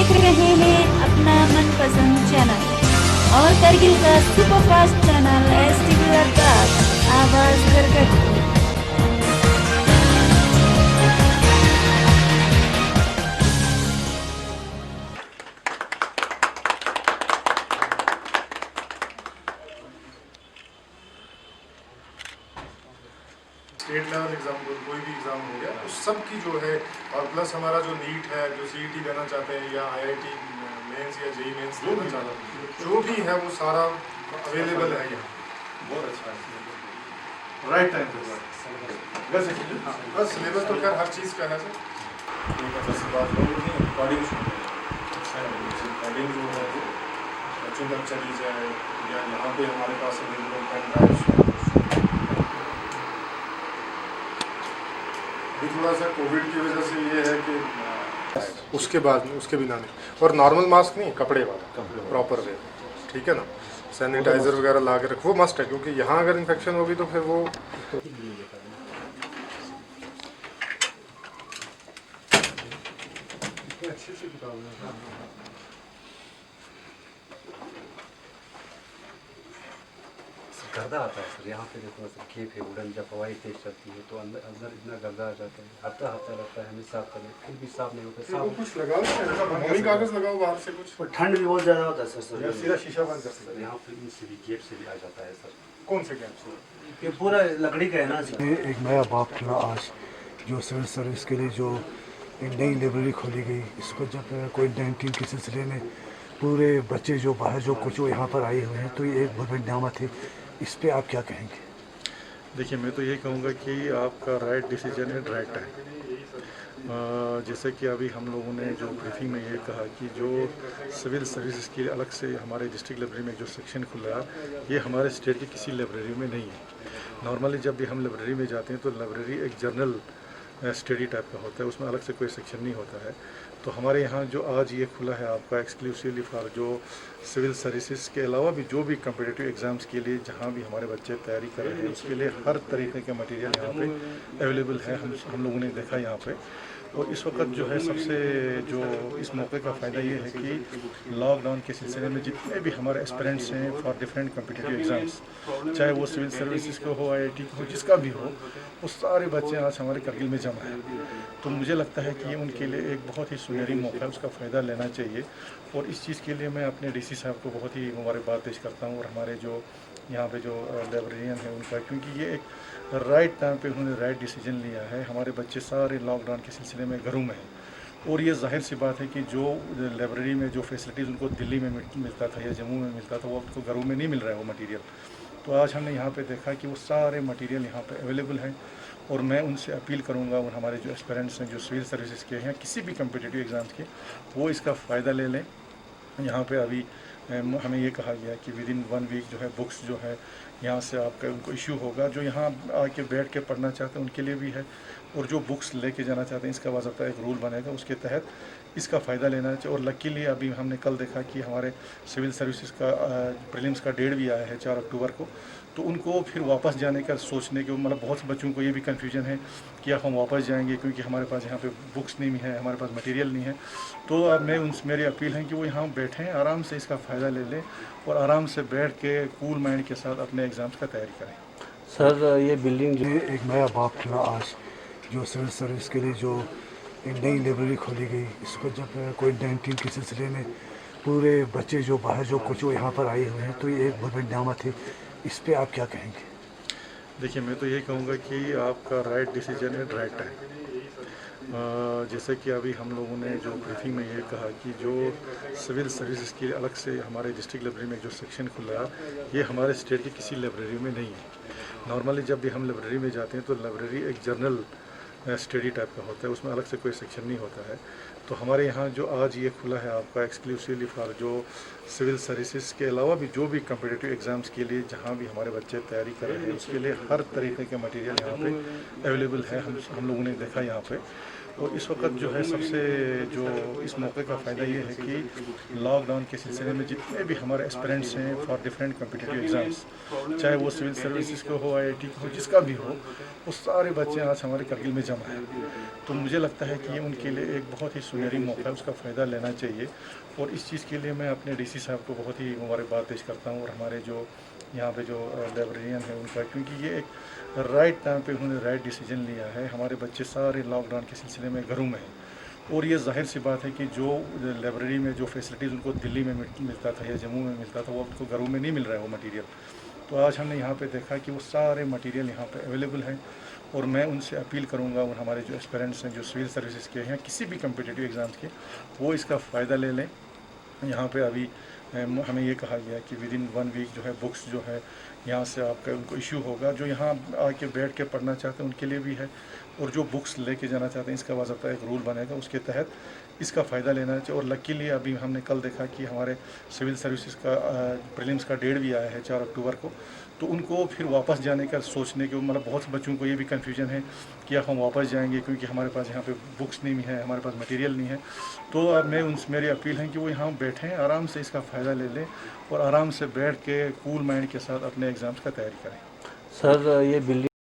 देख रहे हैं अपना मनपसंद चैनल और करगिल का सुपरफास्ट चैनल STV लद्दाख, आवाज करगल। स्टेट लेवल एग्जाम कोई भी एग्जाम हो गया उस सब की जो है, और प्लस हमारा जो नीट है, जो CET देना चाहते हैं या IIT मेंस या JEE मेंस देना चाहते हैं, जो भी है वो सारा अवेलेबल है यहाँ। बहुत अच्छा है, राइट टाइम पे बस सिलेबस तो खैर हर चीज़ का है सर। रिकॉर्डिंग रिकॉर्डिंग जो है वो बच्चों तक चली जाए, या यहाँ पे हमारे पास अवेलेबल पेन ड्राइव्स। अभी थोड़ा सा कोविड की वजह से ये है कि उसके बाद उसके बिना नहीं, और नॉर्मल मास्क नहीं, कपड़े वाला प्रॉपर वे, ठीक है ना, सैनिटाइजर वगैरह ला के रखो, वो मस्ट है, क्योंकि यहाँ अगर इन्फेक्शन होगी तो फिर वो अच्छे से गर्दा आता है सर। यहाँ पे देखो सर, खेप है उड़न, जब हवाई तेज चलती है तो अंदर अंदर इतना गर्दा आ जाता है। हफ्ता हफ्ता लगता है हमें साफ करने, फिर भी साफ नहीं होता। साफ कुछ लगाओ, मोमी कागज लगाओ बाहर से कुछ, और ठंड भी बहुत ज़्यादा होता है सर। सीधा शीशा बंद कर सकते हैं। यहाँ पे इनसे भी गेट से भी आ जाता है सर। कौन से गैप से? ये पूरा लकड़ी का है ना सर। एक नया बाप खुला आज, जो सिविल सर्विस के लिए जो एक नई लाइब्रेरी खोली गई। इसको जब कोविड-19 के सिलसिले में पूरे बच्चे जो बाहर जो कुछ वो यहाँ पर आए हुए हैं, तो ये एक बहुत बड़ी नियामत है। इस पे आप क्या कहेंगे? देखिए, मैं तो ये कहूँगा कि आपका राइट डिसीजन है, राइट है। जैसे कि अभी हम लोगों ने जो ब्रीफिंग में ये कहा कि जो सिविल सर्विसेज के लिए अलग से हमारे डिस्ट्रिक्ट लाइब्रेरी में जो सेक्शन खुला है, ये हमारे स्टेट की किसी लाइब्रेरी में नहीं है। नॉर्मली जब भी हम लाइब्रेरी में जाते हैं तो लाइब्रेरी एक जर्नल स्टडी टाइप का होता है, उसमें अलग से कोई सेक्शन नहीं होता है। तो हमारे यहाँ जो आज ये खुला है आपका एक्सक्लूसिवली फॉर जो सिविल सर्विसेज के अलावा भी जो भी कम्पिटिटिव एग्ज़ाम्स के लिए जहाँ भी हमारे बच्चे तैयारी कर रहे हैं, उसके लिए हर तरीके के मटेरियल यहाँ पे अवेलेबल है। हम लोगों ने देखा यहाँ पे, और इस वक्त जो है सबसे जो इस मौके का फ़ायदा ये है कि लॉकडाउन के सिलसिले में जितने भी हमारे एस्पिरेंट्स हैं फॉर डिफरेंट कम्पिटिटिव एग्ज़ाम्स, चाहे वो सिविल सर्विसेज को हो, IIT को हो, जिसका भी हो, वो सारे बच्चे आज हमारे करगिल में जमा हैं। तो मुझे लगता है कि उनके लिए एक बहुत ही सुनहरी मौका है, उसका फ़ायदा लेना चाहिए। और इस चीज़ के लिए मैं अपने DC साहब को बहुत ही मुबारकबाद पेश करता हूँ, और हमारे जो यहाँ पे जो लाइब्रेरियन है उनका, क्योंकि ये एक राइट टाइम पे उन्होंने राइट डिसीजन लिया है। हमारे बच्चे सारे लॉकडाउन के सिलसिले में घरों में हैं, और ये जाहिर सी बात है कि जो लाइब्रेरी में जो फैसिलिटीज़ उनको दिल्ली में मिलता था या जम्मू में मिलता था, वो उनको घरों में नहीं मिल रहा है वो मटेरियल। तो आज हमने यहाँ पे देखा कि वो सारे मटेरियल यहाँ पे अवेलेबल हैं, और मैं उनसे अपील करूँगा, और हमारे जो एस्पिरेंट्स हैं जो सिविल सर्विसेज के हैं, किसी भी कम्पिटिटिव एग्ज़ाम्स के, वो इसका फ़ायदा ले लें। यहाँ पे अभी हमें ये कहा गया कि विदिन 1 वीक जो है बुक्स जो है यहाँ से आपका उनको इशू होगा। जो यहाँ आके बैठ के पढ़ना चाहते हैं उनके लिए भी है, और जो बुक्स लेके जाना चाहते हैं, इसका बाज़ाब्ता एक रूल बनेगा, उसके तहत इसका फ़ायदा लेना चाहिए। और लकीली अभी हमने कल देखा कि हमारे सिविल सर्विसेज का प्रीलिम्स का डेट भी आया है 4 अक्टूबर को, तो उनको फिर वापस जाने का सोचने के, मतलब बहुत से बच्चों को ये भी कन्फ्यूजन है कि अब हम वापस जाएंगे क्योंकि हमारे पास यहाँ पे बुक्स नहीं है, हमारे पास मटेरियल नहीं है। तो अब मेरी अपील है कि वो यहाँ बैठें, आराम से इसका फ़ायदा ले लें, और आराम से बैठ के कूल माइंड के साथ अपने एग्ज़ाम्स का तैयारी करें। सर ये बिल्डिंग जो एक नया बाप खुला आज, जो सिविल सर्विस के लिए जो एक नई लाइब्रेरी खोली गई। इसको जब कोविड-19 के सिलसिले में पूरे बच्चे जो बाहर जो कुछ वो यहाँ पर आए हुए हैं, तो ये एक बहुत बड़ी नियामत है। इस पे आप क्या कहेंगे? देखिए, मैं तो ये कहूँगा कि आपका राइट डिसीजन है, राइट है। जैसे कि अभी हम लोगों ने जो ब्रीफिंग में ये कहा कि जो सिविल सर्विसेज के लिए अलग से हमारे डिस्ट्रिक्ट लाइब्रेरी में जो सेक्शन खुला है, ये हमारे स्टेट की किसी लाइब्रेरी में नहीं है। नॉर्मली जब भी हम लाइब्रेरी में जाते हैं तो लाइब्रेरी एक जर्नल स्टडी टाइप का होता है, उसमें अलग से कोई सेक्शन नहीं होता है। तो हमारे यहाँ जो आज ये खुला है आपका एक्सक्लूसिवली फॉर जो सिविल सर्विसेज के अलावा भी जो भी कम्पिटिटिव एग्ज़ाम्स के लिए जहाँ भी हमारे बच्चे तैयारी कर रहे हैं, उसके लिए हर तरीके के मटेरियल यहाँ पे अवेलेबल है। हम लोगों ने देखा यहाँ पे, और इस वक्त जो है सबसे जो इस मौके का फ़ायदा ये है कि लॉकडाउन के सिलसिले में जितने भी हमारे एस्पिरेंट्स हैं फॉर डिफरेंट कॉम्पिटिटिव एग्ज़ाम्स, चाहे वो सिविल सर्विसेज को हो, IIT को हो, जिसका भी हो, वो सारे बच्चे आज हमारे करगिल में जमा हैं। तो मुझे लगता है कि ये उनके लिए एक बहुत ही सुनहरी मौका है, उसका फ़ायदा लेना चाहिए। और इस चीज़ के लिए मैं अपने DC साहब को बहुत ही मुबारकबाद पेश करता हूँ, और हमारे जो यहाँ पे जो लाइब्रेरियन है उनका, क्योंकि ये एक राइट टाइम पे उन्होंने राइट डिसीजन लिया है। हमारे बच्चे सारे लॉकडाउन के सिलसिले में घरों में हैं, और ये जाहिर सी बात है कि जो लाइब्रेरी में जो फैसिलिटीज़ उनको दिल्ली में मिलता था या जम्मू में मिलता था, वो उनको घरों में नहीं मिल रहा है वो मटीरियल। तो आज हमने यहाँ पे देखा कि वो सारे मटीरियल यहाँ पे अवेलेबल हैं, और मैं उनसे अपील करूँगा, और हमारे जो एस्पिरेंट्स हैं जो सिविल सर्विसेज के हैं, किसी भी कम्पिटिटिव एग्ज़ाम्स के, वो इसका फ़ायदा ले लें। यहाँ पे अभी हमें ये कहा गया कि विद इन 1 वीक जो है बुक्स जो है यहाँ से आपका उनको इशू होगा। जो यहाँ आके बैठ के पढ़ना चाहते हैं उनके लिए भी है, और जो बुक्स लेके जाना चाहते हैं इसका बाज़ाब्ता एक रूल बनेगा, उसके तहत इसका फ़ायदा लेना चाहिए। और लकीली अभी हमने कल देखा कि हमारे सिविल सर्विसेज का प्रीलिम्स का डेट भी आया है 4 अक्टूबर को, तो उनको फिर वापस जाने का सोचने के, मतलब बहुत से बच्चों को ये भी कन्फ्यूजन है कि अब हम वापस जाएंगे क्योंकि हमारे पास यहाँ पे बुक्स नहीं है, हमारे पास मटेरियल नहीं है। तो अब मेरी अपील है कि वो यहाँ बैठें, आराम से इसका फ़ायदा ले लें, और आराम से बैठ के कूल माइंड के साथ अपने एग्ज़ाम्स का तैयारी करें। सर, ये बिल्डिंग